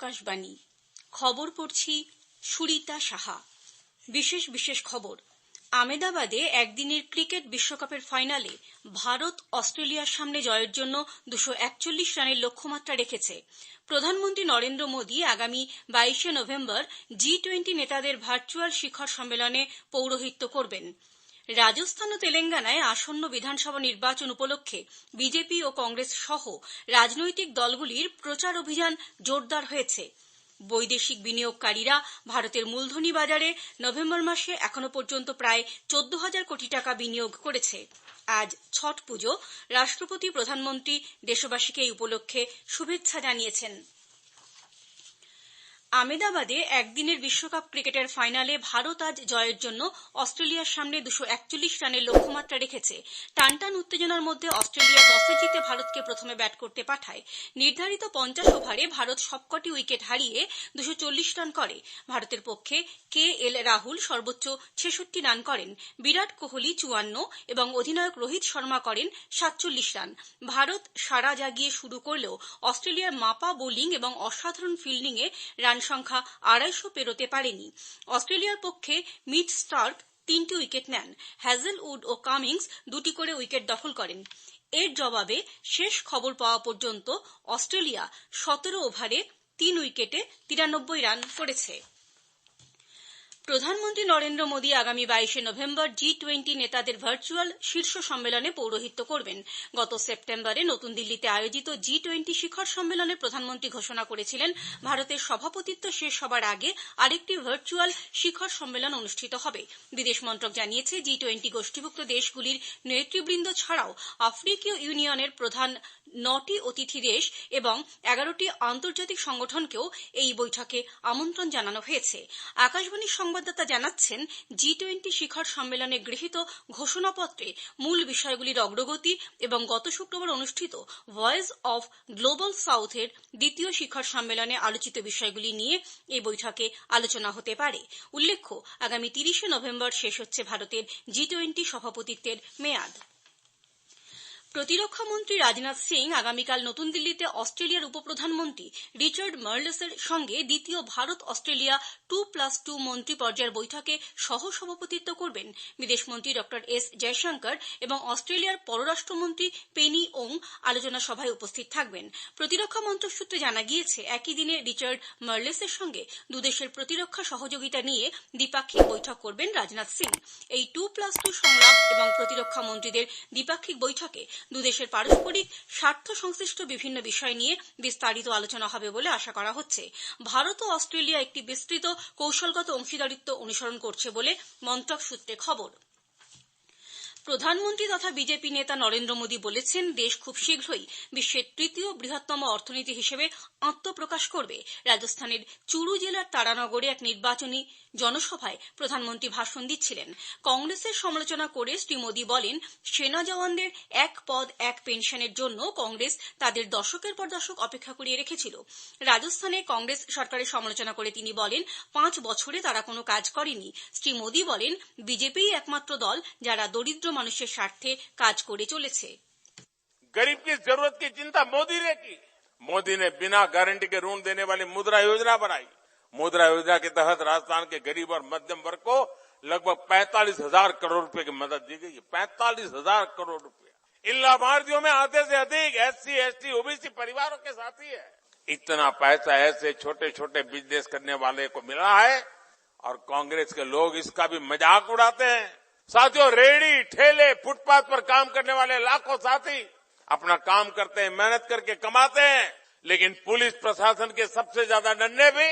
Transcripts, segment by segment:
আকাশবাণী খবর পড়ছি সুরিতা সাহা। বিশেষ খবর। আমেদাবাদে একদিনের ক্রিকেট বিশ্বকাপের ফাইনালে ভারত অস্ট্রেলিয়ার সামনে জয়ের জন্য 241 রানের লক্ষ্যমাত্রা রেখেছে। প্রধানমন্ত্রী নরেন্দ্র মোদী আগামী 22 নভেম্বর জি-20 নেতাদের ভার্চুয়াল শিখর সম্মেলনে পৌরোহিত্য করবেন। রাজস্থান ও তেলেঙ্গানায় আসন্ন বিধানসভা নির্বাচন উপলক্ষে বিজেপি ও কংগ্রেস সহ রাজনৈতিক দলগুলির প্রচার অভিযান জোরদার হয়েছে। বৈদেশিক বিনিয়োগকারীরা ভারতের মূলধনী বাজারে নভেম্বর মাসে এখনো পর্যন্ত প্রায় 14,000 কোটি টাকা বিনিয়োগ করেছে। আজ ছট পুজো। রাষ্ট্রপতি প্রধানমন্ত্রী দেশবাসীকে এই উপলক্ষে শুভেচ্ছা জানিয়েছেন। আমেদাবাদে একদিনের বিশ্বকাপ ক্রিকেটের ফাইনালে ভারত আজ জয়ের জন্য অস্ট্রেলিয়ার সামনে 241 রানের লক্ষ্যমাত্রা রেখেছে। টানটান উত্তেজনার মধ্যে অস্ট্রেলিয়া টসে জিতে ভারতকে প্রথমে ব্যাট করতে পাঠায়। নির্ধারিত 50 ওভারে ভারত সবকটি উইকেট হারিয়ে 240 রান করে। ভারতের পক্ষে কে.এল. রাহুল সর্বোচ্চ 66 রান করেন। বিরাট কোহলি 54 এবং অধিনায়ক রোহিত শর্মা করেন 47 রান। ভারত সাড়া জাগিয়ে শুরু করলেও অস্ট্রেলিয়ার মাপা বোলিং এবং অসাধারণ ফিল্ডিংয়ে রান সংখ্যা 250 পেরোতে পারেনি। অস্ট্রেলিয়ার পক্ষে মিচ স্টার্ক 3টি উইকেট নেন। হ্যাজেলউড ও কামিন্স 2টি করে উইকেট দখল করেন। এর জবাবে শেষ খবর পাওয়া পর্যন্ত অস্ট্রেলিয়া 17 ওভারে 3 উইকেটে 93 রান করেছে। প্রধানমন্ত্রী নরেন্দ্র মোদী আগামী 22 নভেম্বর জি-20 নেতাদের ভার্চুয়াল শীর্ষ সম্মেলনে পৌরোহিত্য করবেন। গত সেপ্টেম্বরে নতুন দিল্লিতে আয়োজিত জি-20 শিখর সম্মেলনে প্রধানমন্ত্রী ঘোষণা করেছিলেন ভারতের সভাপতিত্ব শেষ হবার আগে আরেকটি ভার্চুয়াল শিখর সম্মেলন অনুষ্ঠিত হবে। বিদেশ মন্ত্রক জানিয়েছে, জি-20 গোষ্ঠীভুক্ত দেশগুলির নেতৃবৃন্দ ছাড়াও আফ্রিকীয় ইউনিয়নের প্রধান 9টি অতিথি দেশ এবং 11টি আন্তর্জাতিক সংগঠনকেও এই বৈঠকে আমন্ত্রণ জানানো হয়েছে। আকাশবাণীর সংবাদদাতা জানাচ্ছেন, জি-20 শিখর সম্মেলনে গৃহীত ঘোষণাপত্রে মূল বিষয়গুলির অগ্রগতি এবং গত শুক্রবার অনুষ্ঠিত ভয়েস অফ গ্লোবাল সাউথের দ্বিতীয় শিখর সম্মেলনে আলোচিত বিষয়গুলি নিয়ে এই বৈঠকে আলোচনা হতে পারে। উল্লেখ্য, আগামী 30 নভেম্বর শেষ হচ্ছে ভারতের জি-20 সভাপতিত্বের মেয়াদ। প্রতিরক্ষা মন্ত্রী রাজনাথ সিং আগামীকাল নতুন দিল্লিতে অস্ট্রেলিয়ার উপপ্রধানমন্ত্রী রিচার্ড মার্লেসের সঙ্গে দ্বিতীয় ভারত অস্ট্রেলিয়া 2+2 মন্ত্রী পর্যায়ের বৈঠকে সহ সভাপতিত্ব করবেন। বিদেশমন্ত্রী ডক্টর এস জয়শঙ্কর এবং অস্ট্রেলিয়ার পররাষ্ট্রমন্ত্রী পেনি ওং আলোচনা সভায় উপস্থিত থাকবেন। প্রতিরক্ষা মন্ত্রক সূত্রে জানা গিয়েছে, একই দিনে রিচার্ড মার্লেসের সঙ্গে দুদেশের প্রতিরক্ষা সহযোগিতা নিয়ে দ্বিপাক্ষিক বৈঠক করবেন রাজনাথ সিং। এই 2+2 সংলাপ এবং প্রতিরক্ষা মন্ত্রীদের দ্বিপাক্ষিক বৈঠকে দুদেশের পারস্পরিক স্বার্থ সংশ্লিষ্ট বিভিন্ন বিষয় নিয়ে বিস্তারিত আলোচনা হবে বলে আশা করা হচ্ছে। ভারত ও অস্ট্রেলিয়া একটি বিস্তৃত কৌশলগত অংশীদারিত্ব অনুসরণ করছে বলে মন্ত্রক সূত্রে খবর। প্রধানমন্ত্রী তথা বিজেপি নেতা নরেন্দ্র মোদী বলেছেন, দেশ খুব শীঘ্রই বিশ্বের তৃতীয় বৃহত্তম অর্থনীতি হিসেবে আত্মপ্রকাশ করবে। রাজস্থানের চুরু জেলার তারানগরে এক নির্বাচনী জনসভায় প্রধানমন্ত্রী ভাষণ দিচ্ছিলেন। কংগ্রেসের সমালোচনা করে শ্রী মোদী বলেন, সেনা জওয়ানদের এক পদ এক পেনশনের জন্য কংগ্রেস তাদের দশকের পর দশক অপেক্ষা করিয়ে রেখেছিল। রাজস্থানে কংগ্রেস সরকারের সমালোচনা করে তিনি বলেন, 5 বছরে তারা কোনো কাজ করেনি। শ্রী মোদী বলেন, বিজেপিই একমাত্র দল যারা দরিদ্র মানুষের স্বার্থে কাজ করে চলেছে। गरीब की जरूरत की चिंता मोदी ने की। मोदी ने बिना गारंटी के ऋण देने वाली मुद्रा योजना बनाई। मुद्रा योजना के तहत राजस्थान के गरीब और मध्यम वर्ग को लगभग 45,000 करोड़ रुपए की मदद दी गई। 45,000 करोड़ रुपए। इन लाभार्थियों में आधे से अधिक एससी, एसटी, ओबीसी परिवारों के साथी है। इतना पैसा ऐसे छोटे छोटे बिजनेस करने वाले को मिला है और कांग्रेस के लोग इसका भी मजाक उड़ाते हैं। साथियों, रेहड़ी ठेले फुटपाथ पर काम करने वाले लाखों साथी अपना काम करते हैं, मेहनत करके कमाते हैं, लेकिन पुलिस प्रशासन के सबसे ज्यादा डंडे भी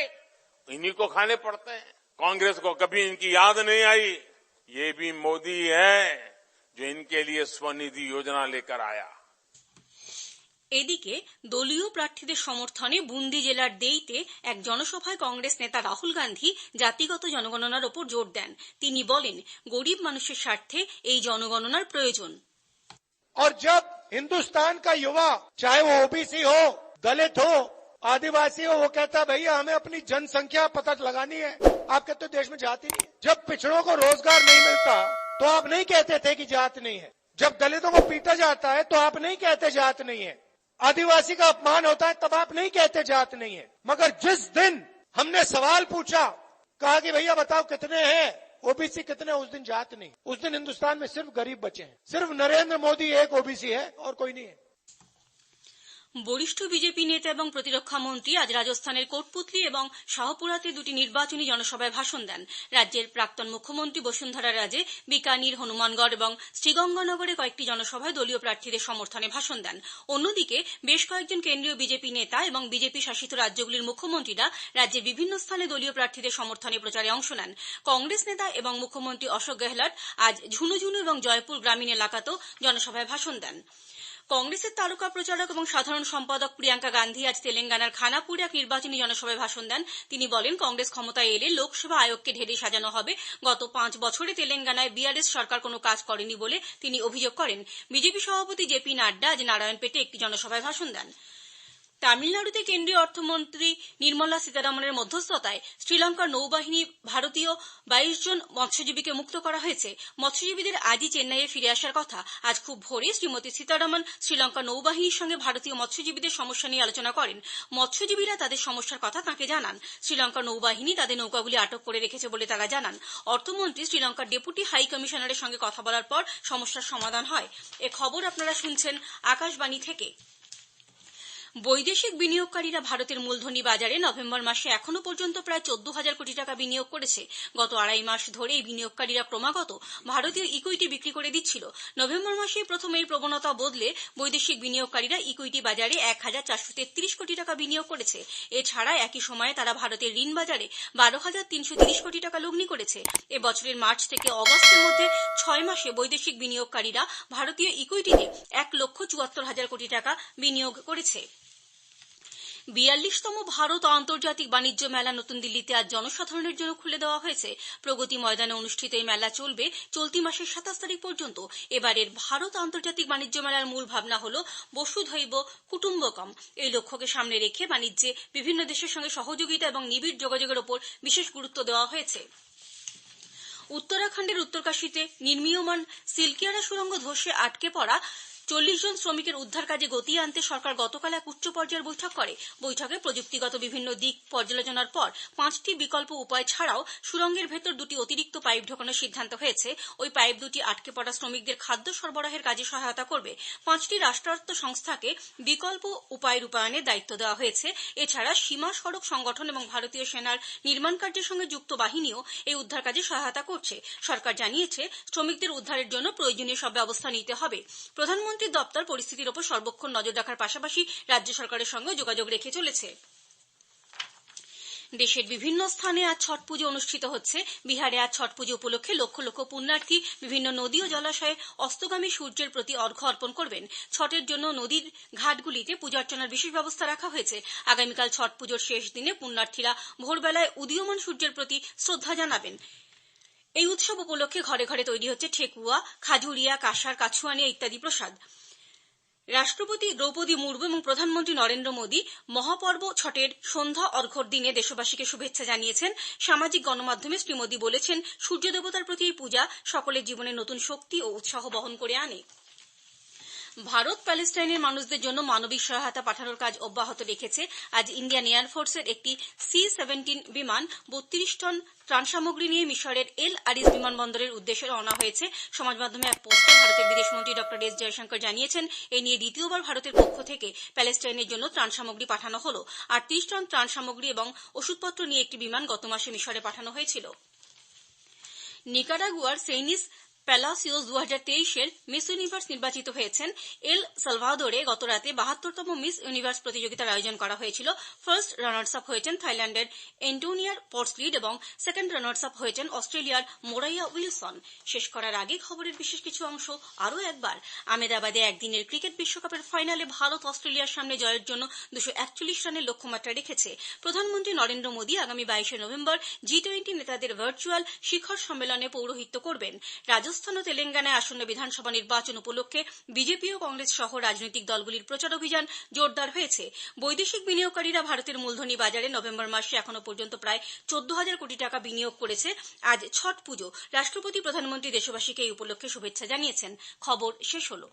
इन्हीं को खाने पड़ते हैं। कांग्रेस को कभी इनकी याद नहीं आई। ये भी मोदी है जो इनके लिए स्वनिधि योजना लेकर आया। এদিকে দলীয় প্রার্থীদের সমর্থনে বুন্দি জেলার দেইতে এক জনসভায় কংগ্রেস নেতা রাহুল গান্ধী জাতিগত জনগণনার ওপর জোর দেন। তিনি বলেন, গরিব মানুষের স্বার্থে এই জনগণনার প্রয়োজন। और जब हिंदुस्तान का युवा, चाहे वो ओबीसी हो, दलित हो, आदिवासी हो, वो कहता है भैया हमें अपनी जनसंख्या पता लगानी है, आप कहते हो देश में जाति नहीं है। जब पिछड़ों को रोजगार नहीं मिलता तो आप नहीं कहते थे कि जात नहीं है। जब दलितों को पीटा जाता है तो आप नहीं कहते जात नहीं है। आदिवासी का अपमान होता है तब आप नहीं कहते जात नहीं है। मगर जिस दिन हमने सवाल पूछा, कहा कि भैया बताओ कितने हैं ओबीसी कितने, उस दिन जात नहीं। उस दिन हिंदुस्तान में सिर्फ गरीब बचे हैं। सिर्फ नरेंद्र मोदी एक ओबीसी है और कोई नहीं है। বরিষ্ঠ বিজেপি নেতা এবং প্রতিরক্ষা মন্ত্রী আজ রাজস্থানের কোটপুতলি এবং শাহপুরাতে দুটি নির্বাচনী জনসভায় ভাষণ দেন। রাজ্যের প্রাক্তন মুখ্যমন্ত্রী বসুন্ধরা রাজে বিকানির, হনুমানগড় এবং শ্রীগঙ্গানগরে কয়েকটি জনসভায় দলীয় প্রার্থীদের সমর্থনে ভাষণ দেন। অন্যদিকে বেশ কয়েকজন কেন্দ্রীয় বিজেপি নেতা এবং বিজেপি শাসিত রাজ্যগুলির মুখ্যমন্ত্রীরা রাজ্যের বিভিন্ন স্থানে দলীয় প্রার্থীদের সমর্থনে প্রচারে অংশ নেন। কংগ্রেস নেতা এবং মুখ্যমন্ত্রী অশোক গেহলট আজ ঝুনুঝুনু এবং জয়পুর গ্রামীণ এলাকাতেও জনসভায় ভাষণ দেন। কংগ্রেসের তারকা প্রচারক এবং সাধারণ সম্পাদক প্রিয়াঙ্কা গান্ধী আজ তেলেঙ্গানার খানাপুরে এক নির্বাচনী জনসভায় ভাষণ দেন। তিনি বলেন, কংগ্রেস ক্ষমতায় এলে লোকসভা আয়োগকে ঢেলে সাজানো হবে। গত 5 বছরে তেলেঙ্গানায় বিআরএস সরকার কোনো কাজ করেনি বলে তিনি অভিযোগ করেন। বিজেপি সভাপতি জেপি নাড্ডা আজ নারায়ণপেটে একটি জনসভায় ভাষণ দেন। তামিলনাড়ুতে কেন্দ্রীয় অর্থমন্ত্রী নির্মলা সীতারামনের মধ্যস্থতায় শ্রীলঙ্কার নৌবাহিনী ভারতীয় 22 জন মৎস্যজীবীকে মুক্ত করা হয়েছে। মৎস্যজীবীদের আজই চেন্নাইয়ে ফিরে আসার কথা। আজ খুব ভোরে শ্রীমতী সীতারামন শ্রীলঙ্কার নৌবাহিনীর সঙ্গে ভারতীয় মৎস্যজীবীদের সমস্যা নিয়ে আলোচনা করেন। মৎস্যজীবীরা তাদের সমস্যার কথা তাঁকে জানান। শ্রীলঙ্কার নৌবাহিনী তাদের নৌকাগুলি আটক করে রেখেছে বলে তারা জানান। অর্থমন্ত্রী শ্রীলঙ্কার ডেপুটি হাই কমিশনারের সঙ্গে কথা বলার পর সমস্যার সমাধান হয়। এ খবর আপনারা শুনছেন আকাশবাণী থেকে। বৈদেশিক বিনিয়োগকারীরা ভারতের মূলধনী বাজারে নভেম্বর মাসে এখনো পর্যন্ত প্রায় 14,000 কোটি টাকা বিনিয়োগ করেছে। গত 2.5 মাস ধরে এই বিনিয়োগকারীরা ক্রমাগত ভারতীয় ইকুইটি বিক্রি করে দিচ্ছিল। নভেম্বর মাসে প্রথম এই প্রবণতা বদলে বৈদেশিক বিনিয়োগকারীরা ইকুইটি বাজারে 1,433 কোটি টাকা বিনিয়োগ করেছে। এছাড়া একই সময়ে তারা ভারতের ঋণ বাজারে 12,330 কোটি টাকা লগ্নি করেছে। এ বছরের মার্চ থেকে অগস্টের মধ্যে 6 মাসে বৈদেশিক বিনিয়োগকারীরা ভারতীয় ইকুইটিতে 1,74,000 কোটি টাকা বিনিয়োগ করেছে। 42তম ভারত আন্তর্জাতিক বাণিজ্য মেলা নতুন দিল্লিতে আজ জনসাধারণের জন্য খুলে দেওয়া হয়েছে। প্রগতি ময়দানে অনুষ্ঠিত এই মেলা চলবে চলতি মাসের 27 তারিখ পর্যন্ত। এবারের ভারত আন্তর্জাতিক বাণিজ্য মেলার মূল ভাবনা হল বসুধৈব কুটুম্বকম। এই লক্ষ্যকে সামনে রেখে বাণিজ্যে বিভিন্ন দেশের সঙ্গে সহযোগিতা এবং নিবিড় যোগাযোগের ওপর বিশেষ গুরুত্ব দেওয়া হয়েছে। উত্তরাখণ্ডের উত্তরকাশীতে নির্মীয়মান সিলকিয়ারা সুড়ঙ্গ ধসে আটকে পড়া 40 জন শ্রমিকের উদ্ধার কাজে গতি আনতে সরকার গতকাল এক উচ্চ পর্যায়ের বৈঠক করে। বৈঠকে প্রযুক্তিগত বিভিন্ন দিক পর্যালোচনার পর 5টি বিকল্প উপায় ছাড়াও সুড়ঙ্গের ভেতর 2টি অতিরিক্ত পাইপ ঢোকানোর সিদ্ধান্ত হয়েছে। ওই পাইপ দুটি আটকে পড়া শ্রমিকদের খাদ্য সরবরাহের কাজে সহায়তা করবে। 5টি রাষ্ট্রায়ত্ত সংস্থাকে বিকল্প উপায় রূপায়ণের দায়িত্ব দেওয়া হয়েছে। এছাড়া সীমা সড়ক সংগঠন এবং ভারতীয় সেনার নির্মাণ কার্যের সঙ্গে যুক্ত বাহিনীও এই উদ্ধার কাজে সহায়তা করছে। সরকার জানিয়েছে, শ্রমিকদের উদ্ধারের জন্য প্রয়োজনীয় সব ব্যবস্থা নিতে হবে। প্রধানমন্ত্রীর দপ্তর পরিস্থিতির ওপর সর্বক্ষণ নজর রাখার পাশাপাশি রাজ্য সরকারের সঙ্গে যোগাযোগ রেখে চলেছে। দেশের বিভিন্ন স্থানে আজ ছট পুজো অনুষ্ঠিত হচ্ছে। বিহারে আজ ছট পুজো উপলক্ষে লক্ষ লক্ষ পুণ্যার্থী বিভিন্ন নদী ও জলাশয়ে অস্তগামী সূর্যের প্রতি অর্ঘ্য অর্পণ করবেন। ছটের জন্য নদীর ঘাটগুলিতে পূজার্চনার বিশেষ ব্যবস্থা রাখা হয়েছে। আগামীকাল ছট পুজোর শেষ দিনে পুণ্যার্থীরা ভোরবেলায় উদীয়মান সূর্যের প্রতি শ্রদ্ধা জানাবেন। এই উৎসব উপলক্ষে ঘরে ঘরে তৈরি হচ্ছে ঠেকুয়া, খাজুরিয়া, কাঁসার, কাছুয়ানিয়া ইত্যাদি প্রসাদ। রাষ্ট্রপতি দ্রৌপদী মুর্মু এবং প্রধানমন্ত্রী নরেন্দ্র মোদী মহাপর্ব ছটের সন্ধ্যা অর্ঘ্যর দিনে দেশবাসীকে শুভেচ্ছা জানিয়েছেন। সামাজিক গণমাধ্যমে শ্রী মোদী বলেছেন, সূর্য দেবতার প্রতি এই পূজা সকলের জীবনে নতুন শক্তি ও উৎসাহ বহন করে আনে। ভারত প্যালেস্টাইনের মানুষদের জন্য মানবিক সহায়তা পাঠানোর কাজ অব্যাহত রেখেছে। আজ ইন্ডিয়ান এয়ারফোর্সের একটি C-17 বিমান 32 টন ত্রাণ সামগ্রী নিয়ে মিশরের এল আরিস বিমানবন্দরের উদ্দেশ্যে রওনা হয়েছে। সমাজ মাধ্যমে এক পোস্টে ভারতের বিদেশমন্ত্রী ডক্টর এস জয়শঙ্কর জানিয়েছেন, এ নিয়ে দ্বিতীয়বার ভারতের পক্ষ থেকে প্যালেস্টাইনের জন্য ত্রাণ সামগ্রী পাঠানো হল। 38 টন ত্রাণ সামগ্রী এবং ওষুধপত্র নিয়ে একটি বিমান গত মাসে মিশরে পাঠানো হয়েছিল। নিকারাগুয়ার সেইনিস প্যালাসিওস 2023-এর মিস ইউনিভার্স নির্বাচিত হয়েছেন। এল সালভাদোরে গতরাতে 72তম মিস ইউনিভার্স প্রতিযোগিতার আয়োজন করা হয়েছিল। ফার্স্ট রানার্স আপ হয়েছেন থাইল্যান্ডের এন্টোনিয়ার পর্সলিড এবং সেকেন্ড রানার্স আপ হয়েছেন অস্ট্রেলিয়ার মোরাইয়া উইলসন। শেষ করার আগে খবরের বিশেষ কিছু অংশ আরও একবার। আহমেদাবাদে একদিনের ক্রিকেট বিশ্বকাপের ফাইনালে ভারত অস্ট্রেলিয়ার সামনে জয়ের জন্য 241 রানের লক্ষ্যমাত্রা রেখেছে। প্রধানমন্ত্রী নরেন্দ্র মোদী আগামী 22 নভেম্বর G20 নেতাদের ভার্চুয়াল শিখর সম্মেলনে পৌরোহিত্য করবেন। রাজস্থান ও তেলেঙ্গানায় আসন্ন বিধানসভা নির্বাচন উপলক্ষে বিজেপি ও কংগ্রেস সহ রাজনৈতিক দলগুলির প্রচার অভিযান জোরদার হয়েছে। বৈদেশিক বিনিয়োগকারীরা ভারতের মূলধনী বাজারে নভেম্বর মাসে এখনো পর্যন্ত প্রায় 14,000 কোটি টাকা বিনিয়োগ করেছে। আজ ছট পুজো। রাষ্ট্রপতি প্রধানমন্ত্রী দেশবাসীকে এই উপলক্ষে শুভেচ্ছা জানিয়েছেন। খবর শেষ হলো।